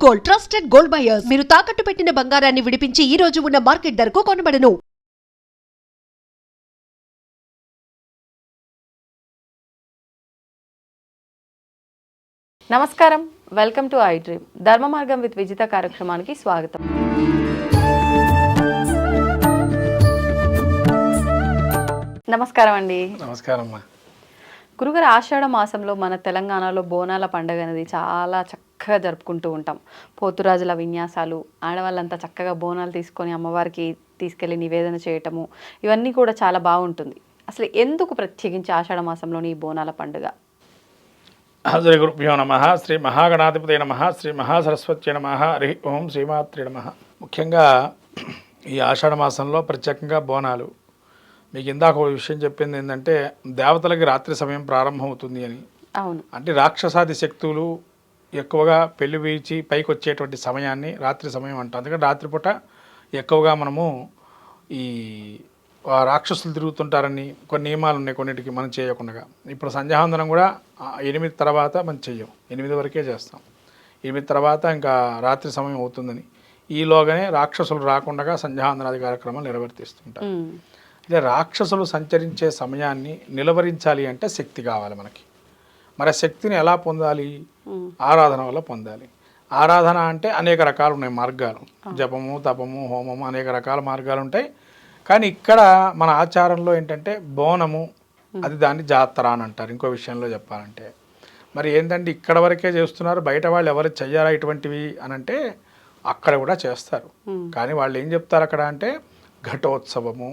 Gold, trusted gold buyers. మీరు తాకట్టు పెట్టిన బంగారాన్ని విడిపించి ఈ రోజు ఉన్న మార్కెట్ ధరకు కొనబడను. నమస్కారం, వెల్కమ్ టు ఐ డ్రీమ్. ధర్మ మార్గం విత్ విజిత కార్యక్రమానికి స్వాగతం. నమస్కారం అండి. నమస్కారం. గురుగారు, ఆషాఢ మాసంలో మన తెలంగాణలో బోనాల పండుగ అనేది చాలా చక్కగా జరుపుకుంటూ ఉంటాం. పోతురాజుల విన్యాసాలు, ఆడవాళ్ళంతా చక్కగా బోనాలు తీసుకొని అమ్మవారికి తీసుకెళ్ళి నివేదన చేయటము, ఇవన్నీ కూడా చాలా బాగుంటుంది. అసలు ఎందుకు ప్రత్యేకించి ఆషాఢ మాసంలోని ఈ బోనాల పండుగ? శ్రీ గురుభ్యో నమః. శ్రీ మహాగణాధిపతయ నమః. శ్రీ మహాసరస్వత్యై నమః. హరి ఓం శ్రీమాత్రే నమః. ముఖ్యంగా ఈ ఆషాఢ మాసంలో ప్రత్యేకంగా బోనాలు. మీకు ఇందాక ఒక విషయం చెప్పింది ఏంటంటే, దేవతలకి రాత్రి సమయం ప్రారంభమవుతుంది అని. అవును. అంటే రాక్షసాది శక్తులు ఎక్కువగా పెళ్లి వీచి పైకి వచ్చేటువంటి సమయాన్ని రాత్రి సమయం అంటాం. అందుకని రాత్రిపూట ఎక్కువగా మనము ఈ రాక్షసులు తిరుగుతుంటారని కొన్ని నియమాలు ఉన్నాయి, కొన్నిటికి మనం చేయకుండా. ఇప్పుడు సంధ్యావందనం కూడా 8 తర్వాత మనం చెయ్యం, 8 వరకే చేస్తాం. 8 తర్వాత ఇంకా రాత్రి సమయం అవుతుందని, ఈలోగానే రాక్షసులు రాకుండా సంధ్యావందనాది కార్యక్రమాలు నిర్వర్తిస్తుంటారు. అంటే రాక్షసులు సంచరించే సమయాన్ని నిలవరించాలి అంటే శక్తి కావాలి మనకి. మరి ఆ శక్తిని ఎలా పొందాలి? ఆరాధన వల్ల పొందాలి. ఆరాధన అంటే అనేక రకాలు ఉన్నాయి మార్గాలు. జపము, తపము, హోమము, అనేక రకాల మార్గాలు ఉంటాయి. కానీ ఇక్కడ మన ఆచారంలో ఏంటంటే బోనము, అది దాన్ని జాతర అని అంటారు. ఇంకో విషయంలో చెప్పాలంటే మరి ఏంటంటే ఇక్కడ వరకే చేస్తున్నారు, బయట వాళ్ళు ఎవరు చెయ్యారా ఇటువంటివి అని అంటే అక్కడ కూడా చేస్తారు. కానీ వాళ్ళు ఏం చెప్తారు అక్కడ అంటే ఘటోత్సవము,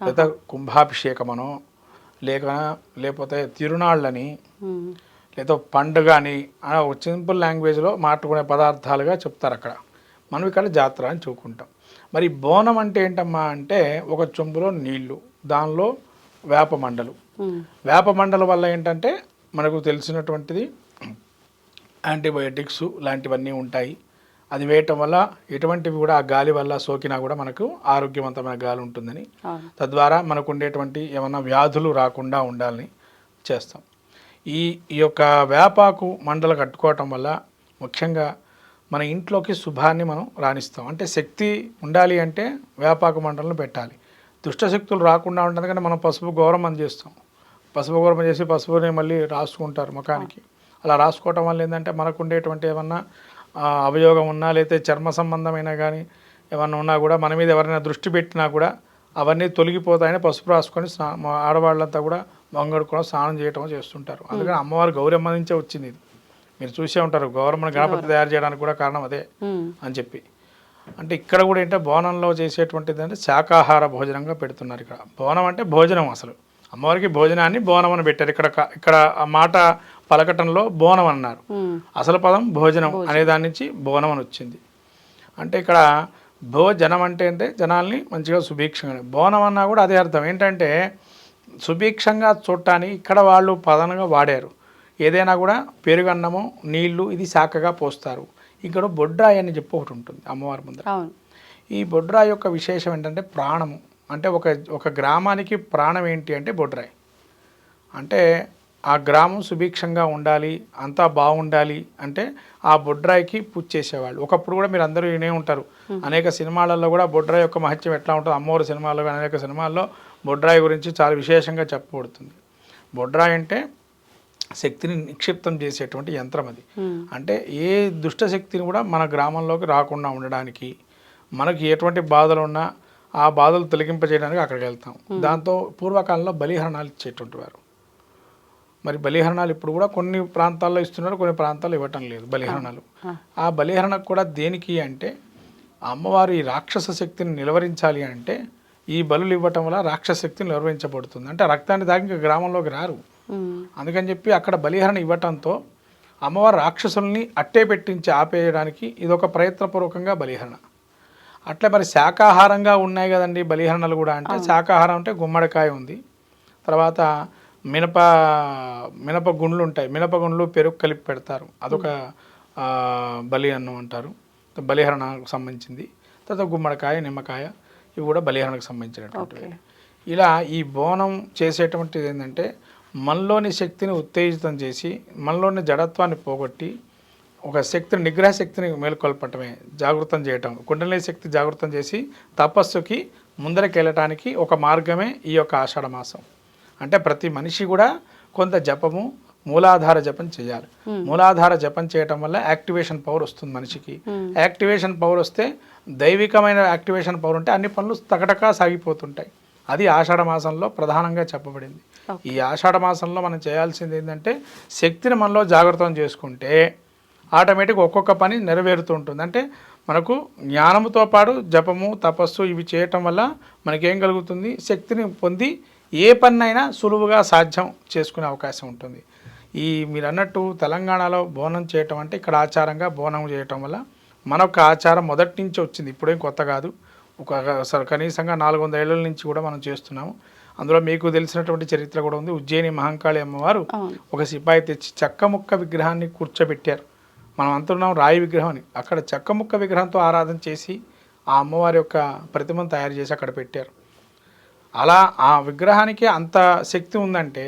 లేదా కుంభాభిషేకమనో, లేకపోతే తిరునాళ్ళని, లేదా పండుగ అని ఒక సింపుల్ లాంగ్వేజ్లో మాట్లాడుకునే పదార్థాలుగా చెప్తారు అక్కడ. మనం ఇక్కడ జాతర అని చూకుంటాం. మరి బోనం అంటే ఏంటమ్మా అంటే ఒక చెంబులో నీళ్లు, దానిలో వేప మండలు. వేప మండల వల్ల ఏంటంటే మనకు తెలిసినటువంటిది యాంటీబయోటిక్స్ లాంటివన్నీ ఉంటాయి. అది వేయటం వల్ల ఎటువంటివి కూడా ఆ గాలి వల్ల సోకినా కూడా మనకు ఆరోగ్యవంతమైన గాలి ఉంటుందని, తద్వారా మనకు ఉండేటువంటి ఏమన్నా వ్యాధులు రాకుండా ఉండాలని చేస్తాం. ఈ యొక్క వేపాకు మండలు కట్టుకోవటం వల్ల ముఖ్యంగా మన ఇంట్లోకి శుభాన్ని మనం రాణిస్తాం. అంటే శక్తి ఉండాలి అంటే వేపాకు మండలను పెట్టాలి. దుష్టశక్తులు రాకుండా ఉంటుంది. కానీ మనం పసుపు గౌరవం చేస్తాం. పసుపు గౌరవం చేసి పసుపుని మళ్ళీ రాసుకుంటారు ముఖానికి. అలా రాసుకోవటం వల్ల ఏంటంటే మనకు ఉండేటువంటి ఏమన్నా అవయోగం ఉన్నా, లేకపోతే చర్మ సంబంధమైన కానీ ఏమన్నా ఉన్నా కూడా, మన మీద ఎవరైనా దృష్టి పెట్టినా కూడా అవన్నీ తొలగిపోతాయని పసుపు రాసుకొని ఆడవాళ్ళంతా కూడా వంగడుకొని స్నానం చేయటం చేస్తుంటారు. అందుకని అమ్మవారు గౌరమ్మ నుంచే వచ్చింది. ఇది మీరు చూసే ఉంటారు. గౌరమ్మని గణపతి తయారు చేయడానికి కూడా కారణం అదే అని చెప్పి. అంటే ఇక్కడ కూడా ఏంటంటే బోనంలో చేసేటువంటిది అంటే శాకాహార భోజనంగా పెడుతున్నారు. ఇక్కడ బోనం అంటే భోజనం. అసలు అమ్మవారికి భోజనాన్ని బోనం అని పెట్టారు. ఇక్కడ ఆ మాట పలకటంలో బోనం అన్నారు. అసలు పదం భోజనం అనే దాని నుంచి బోనం అని వచ్చింది. అంటే ఇక్కడ భోజనం అంటే జనాల్ని మంచిగా సుభిక్షంగా, బోనం అన్నా కూడా అదే అర్థం. ఏంటంటే సుభిక్షంగా చూడటానికి ఇక్కడ వాళ్ళు పదనగా వాడారు. ఏదైనా కూడా పెరుగన్నము, నీళ్లు ఇది శాఖగా పోస్తారు. ఇక్కడ బొడ్రాయి అని చెప్పి ఒకటి ఉంటుంది అమ్మవారి ముందర. ఈ బొడ్రాయి యొక్క విశేషం ఏంటంటే ప్రాణము. అంటే ఒక గ్రామానికి ప్రాణం ఏంటి అంటే బొడ్రాయి. అంటే ఆ గ్రామం సుభిక్షంగా ఉండాలి, అంతా బాగుండాలి అంటే ఆ బొడ్రాయికి పూజ చేసేవాళ్ళు. ఒకప్పుడు కూడా మీరు అందరూ వినే ఉంటారు, అనేక సినిమాలలో కూడా బొడ్రాయి యొక్క మహత్యం ఎట్లా ఉంటుంది. అమ్మవారి సినిమాల్లో అనేక సినిమాల్లో బొడ్రాయి గురించి చాలా విశేషంగా చెప్పబడుతుంది. బొడ్రాయి అంటే శక్తిని నిక్షిప్తం చేసేటువంటి యంత్రం అది. అంటే ఏ దుష్ట శక్తిని కూడా మన గ్రామంలోకి రాకుండా ఉండడానికి, మనకి ఎటువంటి బాధలు ఉన్నా ఆ బాధలు తొలగింపజేయడానికి అక్కడికి వెళ్తాం. దాంతో పూర్వకాలంలో బలిహరణాలు ఇచ్చేటువంటి వారు. మరి బలిహరణాలు ఇప్పుడు కూడా కొన్ని ప్రాంతాల్లో ఇస్తున్నారు, కొన్ని ప్రాంతాల్లో ఇవ్వటం లేదు బలిహరణాలు. ఆ బలిహరణకు కూడా దేనికి అంటే అమ్మవారు ఈ రాక్షస శక్తిని నిలవరించాలి అంటే ఈ బలులు ఇవ్వటం వల్ల రాక్షస శక్తిని నిలవరించబడుతుంది. అంటే రక్తాన్ని తాగి ఇంకా గ్రామంలోకి రారు. అందుకని చెప్పి అక్కడ బలిహరణ ఇవ్వటంతో అమ్మవారు రాక్షసుల్ని అట్టే పెట్టించి ఆపేయడానికి ఇదొక ప్రయత్నపూర్వకంగా బలిహరణ. అట్లే మరి శాకాహారంగా ఉన్నాయి కదండి బలిహరణలు కూడా. అంటే శాకాహారం అంటే గుమ్మడికాయ ఉంది, తర్వాత మినప గుండ్లు ఉంటాయి. మినప గుండ్లు పెరుగు కలిపి పెడతారు, అదొక బలి అన్నం అంటారు, బలిహరణకు సంబంధించింది. తర్వాత గుమ్మడికాయ, నిమ్మకాయ, ఇవి కూడా బలిహరణకు సంబంధించినటువంటివి. ఇలా ఈ బోనం చేసేటువంటిది ఏంటంటే మనలోని శక్తిని ఉత్తేజితం చేసి మనలోని జడత్వాన్ని పోగొట్టి ఒక శక్తిని నిగ్రహ శక్తిని మేల్కొల్పటమే, జాగృతం చేయటం, కుండలిని శక్తి జాగృతం చేసి తపస్సుకి ముందరకెళ్ళటానికి ఒక మార్గమే ఈ యొక్క ఆషాఢ మాసం. అంటే ప్రతి మనిషి కూడా కొంత జపము, మూలాధార జపం చేయాలి. మూలాధార జపం చేయటం వల్ల యాక్టివేషన్ పవర్ వస్తుంది మనిషికి. యాక్టివేషన్ పవర్ వస్తే, దైవికమైన యాక్టివేషన్ పవర్ ఉంటే అన్ని పనులు తకటకా సాగిపోతుంటాయి. అది ఆషాఢ మాసంలో ప్రధానంగా చెప్పబడింది. ఈ ఆషాఢ మాసంలో మనం చేయాల్సింది ఏంటంటే, శక్తిని మనలో జాగృతం చేసుకుంటే ఆటోమేటిక్ ఒక్కొక్క పని నెరవేరుతూ ఉంటుంది. అంటే మనకు జ్ఞానంతో పాటు జపము, తపస్సు ఇవి చేయటం వల్ల మనకేం కలుగుతుంది, శక్తిని పొంది ఏ పన్నైనా సులువుగా సాధ్యం చేసుకునే అవకాశం ఉంటుంది. మీరు అన్నట్టు తెలంగాణలో బోనం చేయటం అంటే, ఇక్కడ ఆచారంగా బోనం చేయటం వల్ల మనొక ఆచారం మొదటి నుంచి వచ్చింది, ఇప్పుడేం కొత్త కాదు. కనీసంగా 400 ఏళ్ళ నుంచి కూడా మనం చేస్తున్నాము. అందులో మీకు తెలిసినటువంటి చరిత్ర కూడా ఉంది. ఉజ్జయిని మహంకాళి అమ్మవారు ఒక సిపాయి తెచ్చి చెక్క ముక్క విగ్రహాన్ని కూర్చోబెట్టారు. మనం అంటున్నాం రాయి విగ్రహం అని, అక్కడ చెక్క ముక్క విగ్రహంతో ఆరాధన చేసి ఆ అమ్మవారి యొక్క ప్రతిమను తయారు చేసి అక్కడ పెట్టారు. అలా ఆ విగ్రహానికి అంత శక్తి ఉందంటే,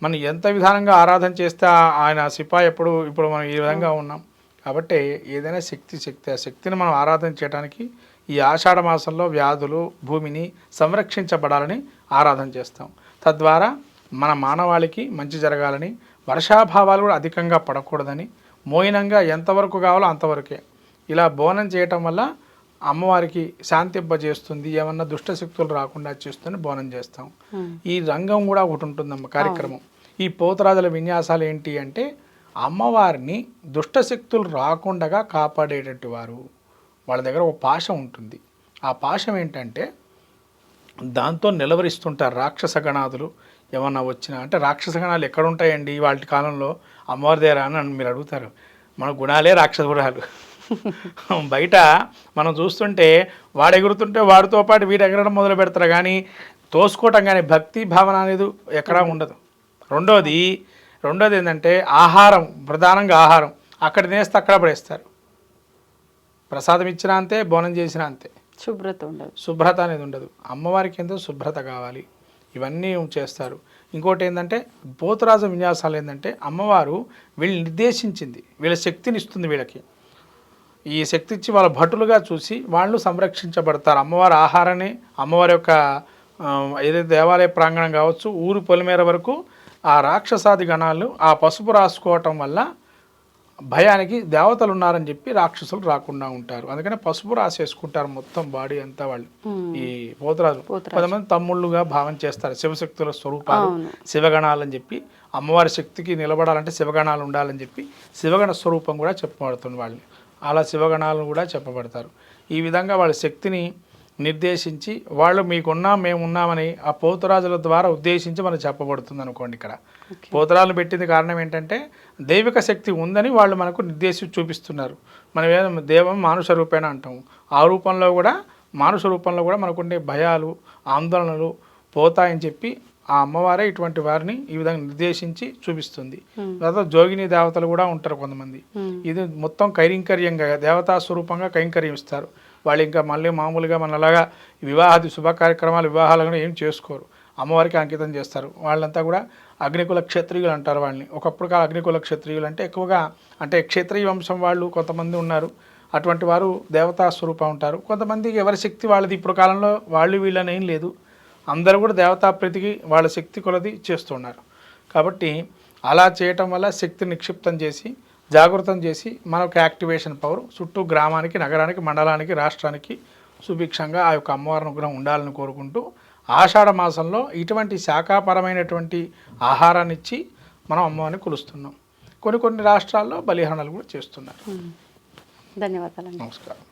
మనం ఎంత విధానంగా ఆరాధన చేస్తే ఆయన సిపాయి ఇప్పుడు మనం ఈ విధంగా ఉన్నాం. కాబట్టి ఏదైనా శక్తి ఆ శక్తిని మనం ఆరాధన చేయడానికి ఈ ఆషాఢ మాసంలో వ్యాధులు, భూమిని సంరక్షించబడాలని ఆరాధన చేస్తాం. తద్వారా మన మానవాళికి మంచి జరగాలని, వర్షాభావాలు కూడా అధికంగా పడకూడదని, మోయినంగా ఎంతవరకు కావాలో అంతవరకే ఇలా బోనం చేయటం వల్ల అమ్మవారికి శాంతింపజేస్తుంది, ఏమన్నా దుష్టశక్తులు రాకుండా చేస్తుంది, బోనం చేస్తాం. ఈ రంగం కూడా ఒకటి ఉంటుందమ్మ కార్యక్రమం. ఈ పోతరాజుల విన్యాసాలు ఏంటి అంటే, అమ్మవారిని దుష్టశక్తులు రాకుండా కాపాడేటట్టు వారు. వాళ్ళ దగ్గర ఒక పాశం ఉంటుంది. ఆ పాశం ఏంటంటే, దాంతో నిలవరిస్తుంటారు రాక్షస గణాదులు ఏమన్నా వచ్చినా. అంటే రాక్షస గణాలు ఎక్కడ ఉంటాయండి వాళ్ళ కాలంలో అమ్మవారి దగ్గర అని మీరు అడుగుతారు. మన గుణాలే రాక్షస గుణాలు. బయట మనం చూస్తుంటే వాడు ఎగురుతుంటే వాడితో పాటు వీడు ఎగరడం మొదలు పెడతారు, కానీ తోసుకోవటం కానీ భక్తి భావన అనేది ఎక్కడా ఉండదు. రెండోది ఏంటంటే ఆహారం, ప్రధానంగా ఆహారం అక్కడ తినేస్తే అక్కడ పడేస్తారు. ప్రసాదం ఇచ్చినా అంతే, బోనం చేసినా అంతే, శుభ్రత అనేది ఉండదు. అమ్మవారికి ఎంతో శుభ్రత కావాలి, ఇవన్నీ చేస్తారు. ఇంకోటి ఏంటంటే, పోతురాజు విన్యాసాలు ఏంటంటే, అమ్మవారు వీళ్ళు నిర్దేశించింది, వీళ్ళ శక్తిని ఇస్తుంది వీళ్ళకి. ఈ శక్తి ఇచ్చి వాళ్ళ భటులుగా చూసి వాళ్ళు సంరక్షించబడతారు. అమ్మవారి ఆహారాన్ని, అమ్మవారి యొక్క ఏదైతే దేవాలయ ప్రాంగణం కావచ్చు, ఊరు పొలిమేర వరకు ఆ రాక్షసాది గణాలు ఆ పసుపు రాసుకోవటం వల్ల భయానికి దేవతలు ఉన్నారని చెప్పి రాక్షసులు రాకుండా ఉంటారు. అందుకని పసుపు రాసేసుకుంటారు మొత్తం బాడీ అంతా వాళ్ళు. ఈ పోతరాజు కొంతమంది తమ్ముళ్ళుగా భావం చేస్తారు. శివశక్తుల స్వరూపాలు, శివగణాలని చెప్పి, అమ్మవారి శక్తికి నిలబడాలంటే శివగణాలు ఉండాలని చెప్పి శివగణ స్వరూపం కూడా చెప్పబడుతుంది వాళ్ళని. అలా శివగణాలను కూడా చెప్పబడతారు. ఈ విధంగా వాళ్ళ శక్తిని నిర్దేశించి వాళ్ళు మీకున్నాం మేమున్నామని ఆ పోతురాజుల ద్వారా ఉద్దేశించి మనకు చెప్పబడుతుంది అనుకోండి. ఇక్కడ పోతురాజులు పెట్టింది కారణం ఏంటంటే, దైవిక శక్తి ఉందని వాళ్ళు మనకు నిర్దేశించి చూపిస్తున్నారు. మనం దేవం మానుష రూపేణ అంటాము. ఆ రూపంలో కూడా, మానుష రూపంలో కూడా మనకుండే భయాలు, ఆందోళనలు పోతాయని చెప్పి ఆ అమ్మవారే ఇటువంటి వారిని ఈ విధంగా నిర్దేశించి చూపిస్తుంది. తర్వాత జోగిని దేవతలు కూడా ఉంటారు కొంతమంది. ఇది మొత్తం కైంకర్యంగా దేవతా స్వరూపంగా కైంకర్యం ఇస్తారు. వాళ్ళు ఇంకా మళ్ళీ మామూలుగా మనలాగా వివాహాది శుభ కార్యక్రమాలు, వివాహాలను ఏం చేసుకోరు, అమ్మవారికి అంకితం చేస్తారు. వాళ్ళంతా కూడా అగ్నికుల క్షత్రియులు అంటారు వాళ్ళని. ఒకప్పుడు అగ్నికుల క్షత్రియులు అంటే ఎక్కువగా అంటే క్షత్రియ వంశం వాళ్ళు కొంతమంది ఉన్నారు. అటువంటి వారు దేవతా స్వరూపం ఉంటారు. కొంతమందికి ఎవరి శక్తి వాళ్ళది. ఇప్పుడు కాలంలో వాళ్ళు వీళ్ళని ఏం లేదు, అందరూ కూడా దేవతా ప్రీతికి వాళ్ళ శక్తి కొలది చేస్తున్నారు. కాబట్టి అలా చేయటం వల్ల శక్తిని నిక్షిప్తం చేసి, జాగృతం చేసి మనకు యాక్టివేషన్ పవర్ చుట్టూ గ్రామానికి, నగరానికి, మండలానికి, రాష్ట్రానికి సుభిక్షంగా ఆ యొక్క అమ్మవారి అనుగ్రహం ఉండాలని కోరుకుంటూ, ఆషాఢ మాసంలో ఇటువంటి శాఖాపరమైనటువంటి ఆహారాన్ని ఇచ్చి మనం అమ్మవారిని కొలుస్తున్నాం. కొన్ని రాష్ట్రాల్లో బలిహరణలు కూడా చేస్తున్నారు. ధన్యవాదాలు. నమస్కారం.